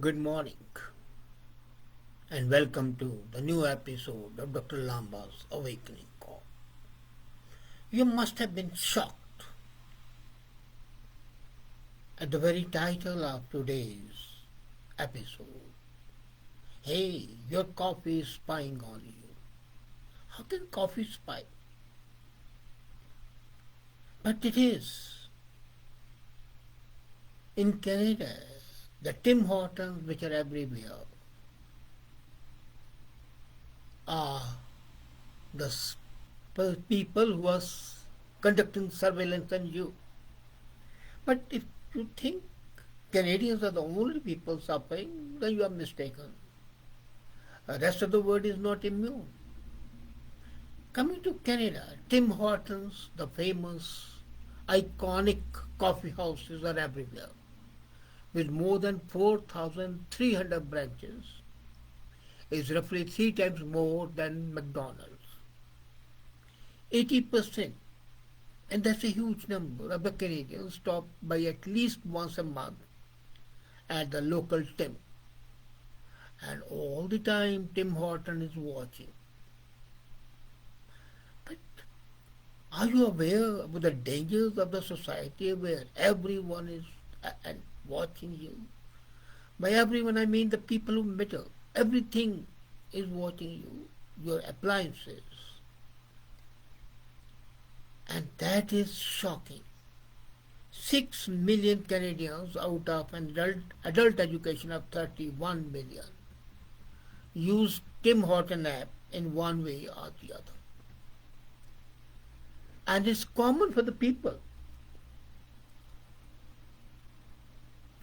Good morning and welcome to the new episode of Dr. Lamba's Awakening Call. You must have been shocked at the very title of today's episode. Hey, your coffee is spying on you. How can coffee spy? But it is. In Canada, the Tim Hortons, which are everywhere, are the people who are conducting surveillance on you. But if you think Canadians are the only people suffering, then you are mistaken. The rest of the world is not immune. Coming to Canada, Tim Hortons, the famous, iconic coffee houses are everywhere, with more than 4,300 branches, is roughly three times more than McDonald's. 80%, and that's a huge number, of the Canadians stop by at least once a month at the local Tim. And all the time Tim Horton is watching. But are you aware of the dangers of the society where everyone is watching you? By everyone I mean the people who matter. Everything is watching you, your appliances. And that is shocking. 6 million Canadians out of an adult education of 31 million use Tim Horton app in one way or the other. And it's common for the people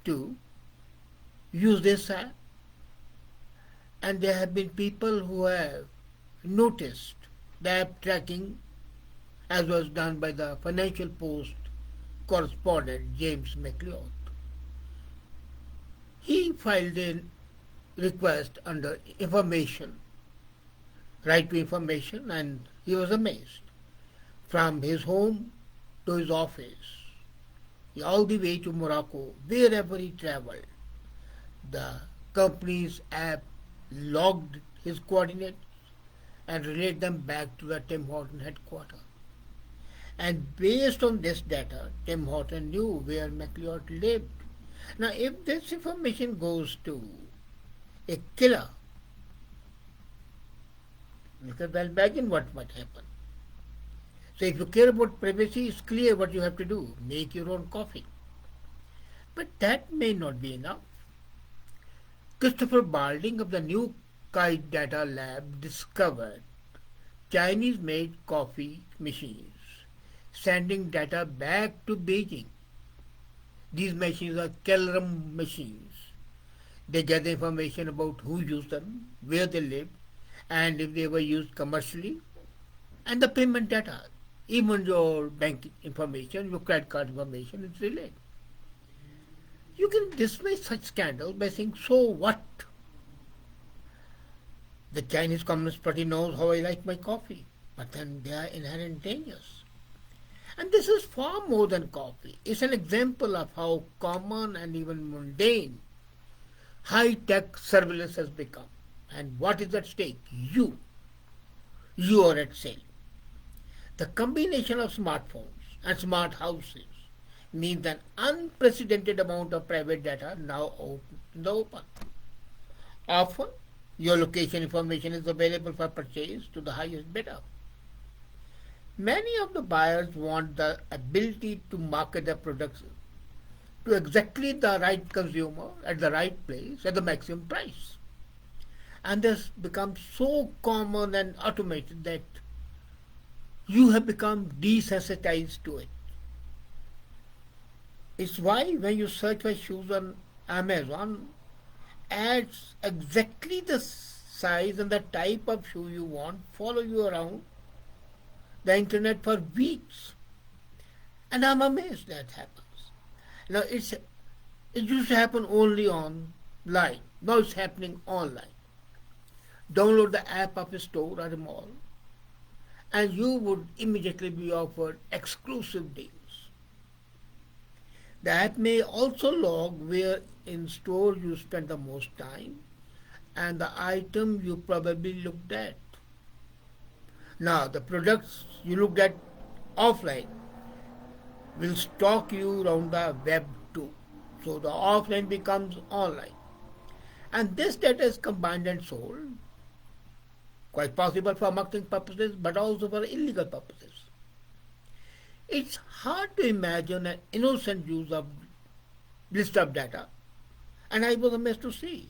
to use this app. And there have been people who have noticed the app tracking, as was done by the Financial Post correspondent James McLeod. He filed a request under information, right to information, and he was amazed. From his home to his office, all the way to Morocco, wherever he traveled, the company's app logged his coordinates and relayed them back to the Tim Horton headquarters. And based on this data, Tim Horton knew where McLeod lived. Now, if this information goes to a killer, you can well imagine what might happen. So if you care about privacy, it's clear what you have to do. Make your own coffee. But that may not be enough. Christopher Balding of the New Kite Data Lab discovered Chinese-made coffee machines sending data back to Beijing. These machines are Kelrum machines. They gather information about who used them, where they lived, and if they were used commercially, and the payment data. Even your bank information, your credit card information is relayed. You can dismiss such scandals by saying, so what? The Chinese Communist Party knows how I like my coffee, but then there are inherent dangers. And this is far more than coffee. It's an example of how common and even mundane high-tech surveillance has become. And what is at stake? You. You are at stake. The combination of smartphones and smart houses means an unprecedented amount of private data now out in the open. Often, your location information is available for purchase to the highest bidder. Many of the buyers want the ability to market their products to exactly the right consumer at the right place at the maximum price. And this becomes so common and automated that you have become desensitized to it. It's why when you search for shoes on Amazon, ads exactly the size and the type of shoe you want follow you around the internet for weeks. And I'm amazed that happens. Now it used to happen only online. Now it's happening online. Download the app of a store or a mall and you would immediately be offered exclusive deals. The app may also log where in store you spend the most time and the item you probably looked at. Now, the products you looked at offline will stalk you around the web too. So the offline becomes online. And this data is combined and sold, quite possible for marketing purposes, but also for illegal purposes. It's hard to imagine an innocent use of list of data, and I was amazed to see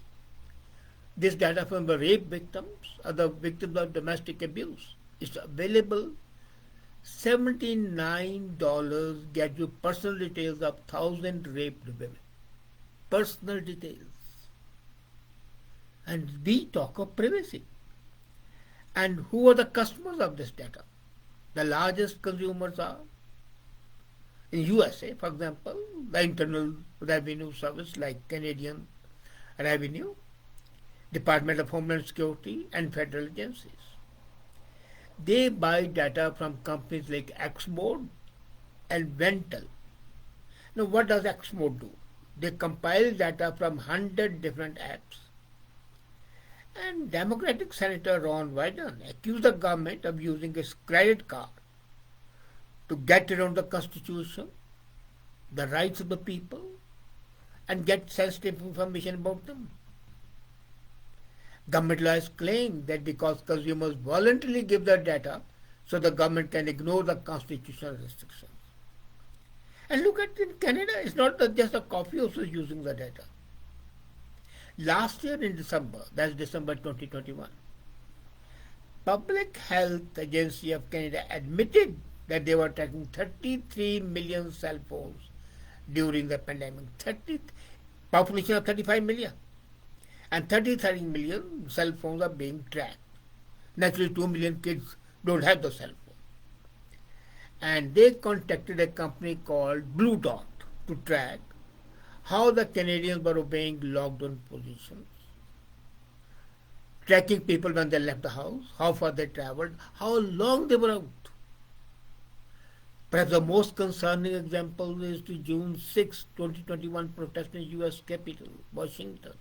this data from the rape victims or the victims of domestic abuse. It's available. $79 get you personal details of 1,000 raped women. Personal details. And we talk of privacy. And who are the customers of this data? The largest consumers are, in USA, for example, the Internal Revenue Service like Canadian Revenue, Department of Homeland Security, and federal agencies. They buy data from companies like Xmode and Vental. Now, what does Xmode do? They compile data from 100 different apps. And Democratic Senator Ron Wyden accused the government of using his credit card to get around the Constitution, the rights of the people, and get sensitive information about them. Government lawyers claim that because consumers voluntarily give their data, so the government can ignore the constitutional restrictions. And look at in Canada, it's not just the coffee house is using the data. Last year in December, that's December 2021, Public Health Agency of Canada admitted that they were tracking 33 million cell phones during the pandemic. Population of 35 million. And 33 million cell phones are being tracked. Naturally, 2 million kids don't have the cell phone. And they contacted a company called Blue Dot to track how the Canadians were obeying lockdown positions, tracking people when they left the house, how far they traveled, how long they were out. Perhaps the most concerning example is the June 6, 2021 protest in U.S. Capitol, Washington.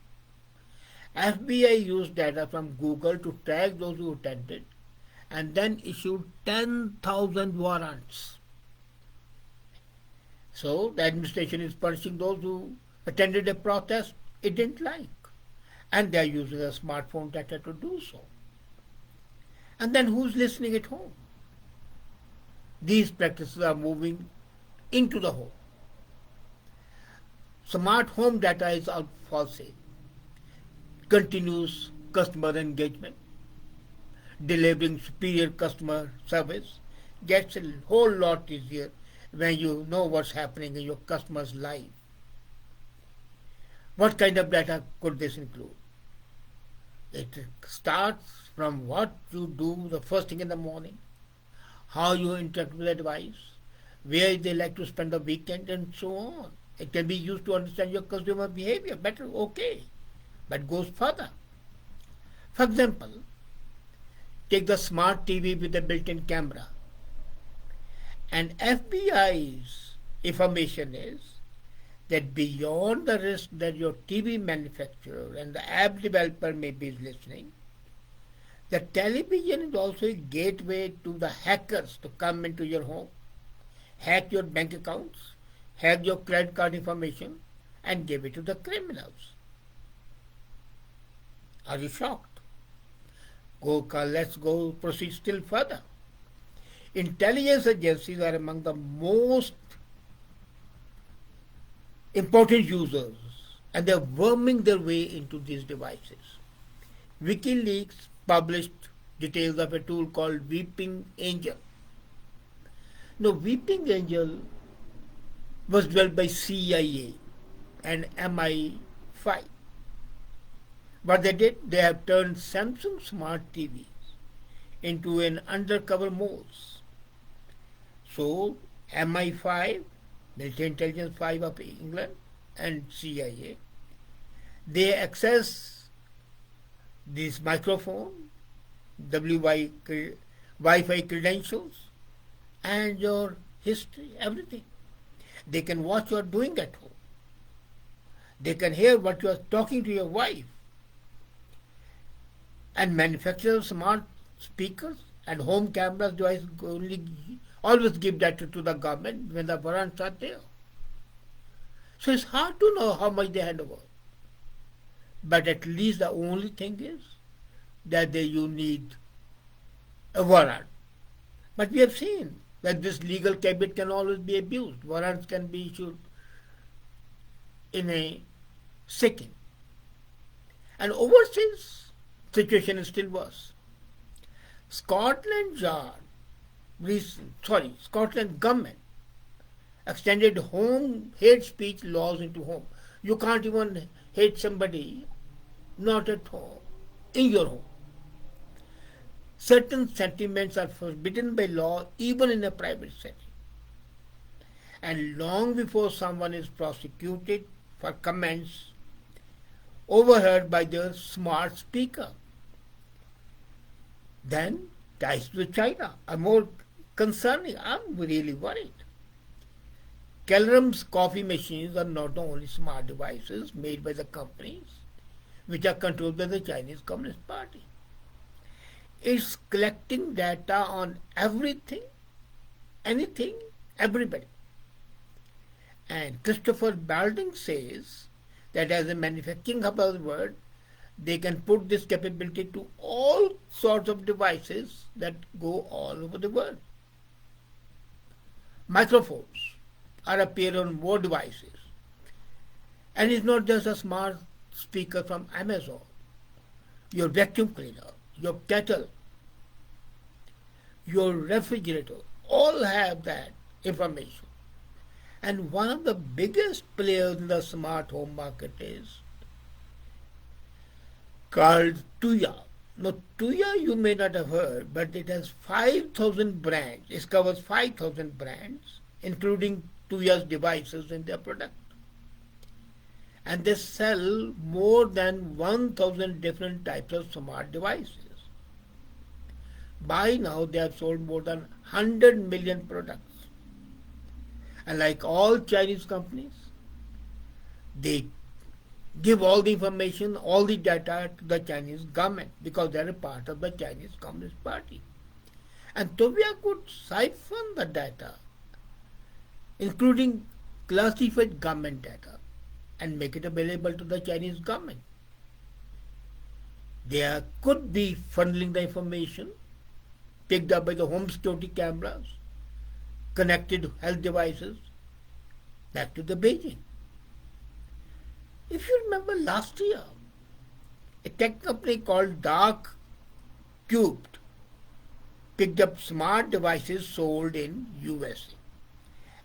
FBI used data from Google to track those who attended and then issued 10,000 warrants. So the administration is punishing those who attended a protest it didn't like. And they are using a smartphone data to do so. And then who's listening at home? These practices are moving into the home. Smart home data is out for sale. Continuous customer engagement, delivering superior customer service gets a whole lot easier when you know what's happening in your customer's life. What kind of data could this include? It starts from what you do the first thing in the morning, how you interact with the device, where they like to spend the weekend, and so on. It can be used to understand your consumer behavior better, okay, but goes further. For example, take the smart TV with a built-in camera. And FBI's information is that beyond the risk that your TV manufacturer and the app developer may be listening, the television is also a gateway to the hackers to come into your home, hack your bank accounts, hack your credit card information, and give it to the criminals. Are you shocked? Let's proceed still further. Intelligence agencies are among the most important users, and they are worming their way into these devices. WikiLeaks published details of a tool called Weeping Angel. Now, Weeping Angel was developed by CIA and MI5. What they did, they have turned Samsung smart TVs into an undercover modes. So, MI5, Military Intelligence 5 of England, and CIA, they access this microphone, Wi-Fi credentials, and your history, everything. They can watch what you are doing at home. They can hear what you are talking to your wife. And manufacturers of smart speakers and home cameras devices always give data to the government when the warrants are there. So it's hard to know how much they hand over. But at least the only thing is that you need a warrant. But we have seen that this legal caveat can always be abused. Warrants can be issued in a second. And overseas, situation is still worse. Scotland government extended home hate speech laws into home. You can't even hate somebody not at home, in your home. Certain sentiments are forbidden by law even in a private setting. And long before someone is prosecuted for comments overheard by their smart speaker, then ties with China are more concerning. I'm really worried. Kellerum's coffee machines are not the only smart devices made by the companies which are controlled by the Chinese Communist Party. It's collecting data on everything, anything, everybody. And Christopher Balding says that as a manufacturing hub of the world, they can put this capability to all sorts of devices that go all over the world. Microphones are appear on more devices. And it's not just a smart speaker from Amazon. Your vacuum cleaner, your kettle, your refrigerator, all have that information. And one of the biggest players in the smart home market is called Tuya. Now, Tuya you may not have heard, but it has 5,000 brands. It covers 5,000 brands, including Tuya's devices in their product. And they sell more than 1,000 different types of smart devices. By now, they have sold more than 100 million products. And like all Chinese companies, they give all the information, all the data to the Chinese government because they are a part of the Chinese Communist Party. And Tuya could siphon the data, including classified government data, and make it available to the Chinese government. They could be funneling the information picked up by the home security cameras, connected health devices, back to the Beijing. If you remember last year, a tech company called Dark Cubed picked up smart devices sold in USA.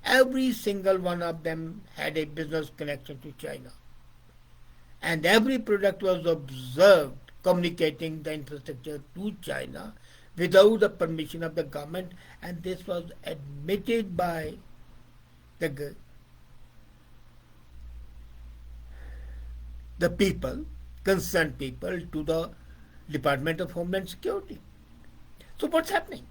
Every single one of them had a business connection to China. And every product was observed communicating the infrastructure to China without the permission of the government, and this was admitted by the people, concerned people, to the Department of Homeland Security. So what's happening?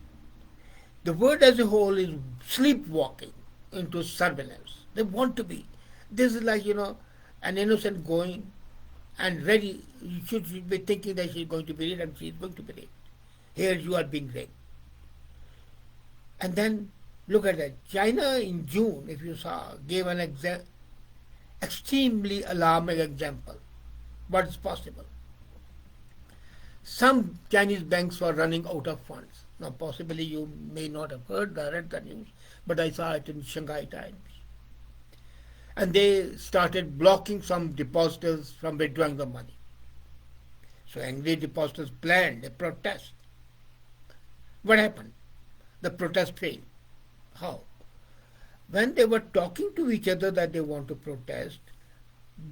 The world as a whole is sleepwalking into surveillance. They want to be. This is like, an innocent going and ready. You should be thinking that she's going to be raped and she's going to be raped. Here you are being raped. And then look at that. China in June, if you saw, gave an extremely alarming example. What is possible? Some Chinese banks were running out of funds. Now possibly you may not have read the news, but I saw it in Shanghai Times. And they started blocking some depositors from withdrawing the money. So angry depositors planned a protest. What happened? The protest failed. How? When they were talking to each other that they want to protest,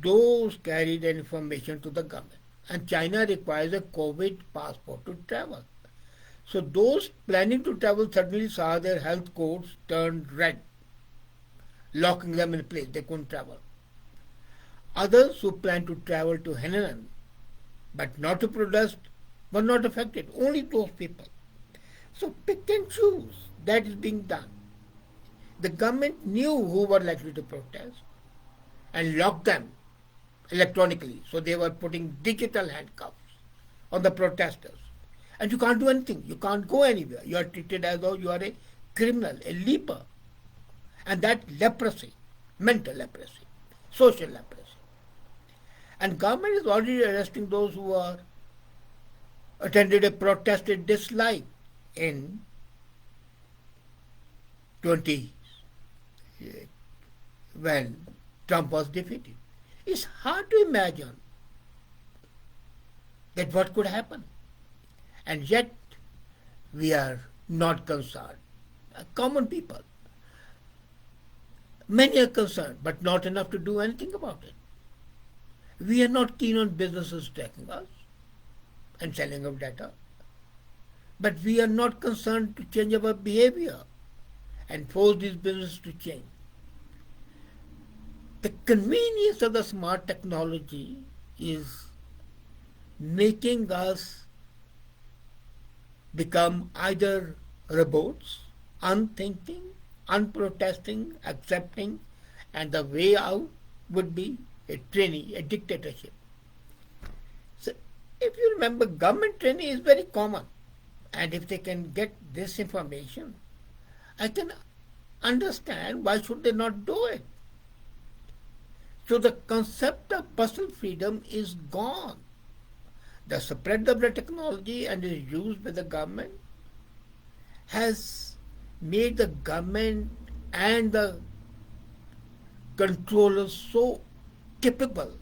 those carried information to the government. And China requires a COVID passport to travel. So those planning to travel suddenly saw their health codes turn red, locking them in place. They couldn't travel. Others who planned to travel to Henan but not to protest were not affected. Only those people. So pick and choose. That is being done. The government knew who were likely to protest and locked them electronically. So they were putting digital handcuffs on the protesters. And you can't do anything. You can't go anywhere. You are treated as though you are a criminal, a leper. And that leprosy, mental leprosy, social leprosy. And government is already arresting those who are attended a protest it disliked in 20 when Trump was defeated. It's hard to imagine that what could happen. And yet we are not concerned. Common people. Many are concerned, but not enough to do anything about it. We are not keen on businesses tracking us and selling of data. But we are not concerned to change our behavior and force these businesses to change. The convenience of the smart technology is making us become either robots, unthinking, unprotesting, accepting, and the way out would be a tyranny, a dictatorship. So, if you remember, government training is very common. And if they can get this information, I can understand why should they not do it. So the concept of personal freedom is gone. The spread of the technology and is used by the government has made the government and the controllers so capable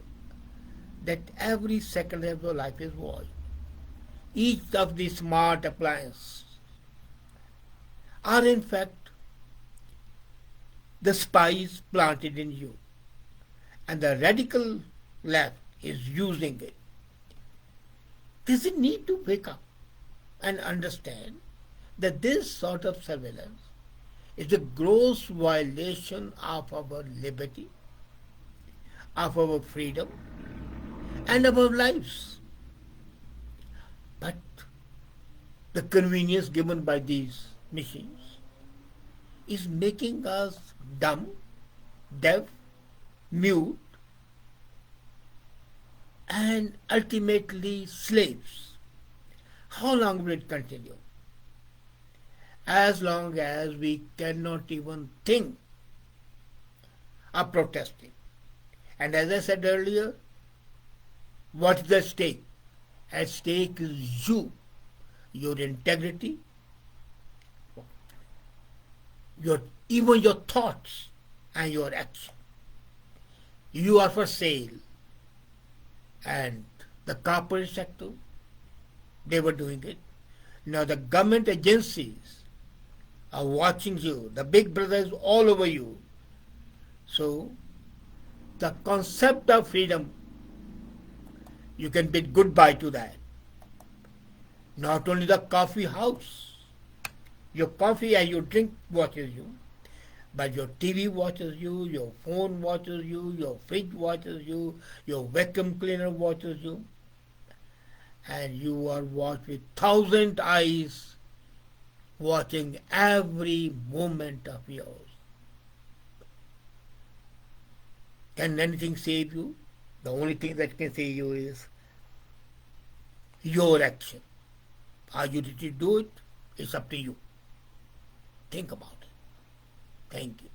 that every second of your life is watched. Each of these smart appliances are in fact the spies planted in you. And the radical left is using it. There's a need to wake up and understand that this sort of surveillance is a gross violation of our liberty, of our freedom, and of our lives. But the convenience given by these machines is making us dumb, deaf, mute, and ultimately slaves. How long will it continue? As long as we cannot even think of protesting. And as I said earlier, what's at stake? At stake is you, your integrity, even your thoughts and your action. You are for sale. And the corporate sector, they were doing it. Now the government agencies are watching you. The big brother is all over you. So the concept of freedom, you can bid goodbye to that. Not only the coffee house, your coffee and your drink watches you, but your TV watches you, your phone watches you, your fridge watches you, your vacuum cleaner watches you, and you are watched with 1,000 eyes watching every moment of yours. Can anything save you? The only thing that can save you is your action. Are you ready to do it? It's up to you. Think about it. Thank you.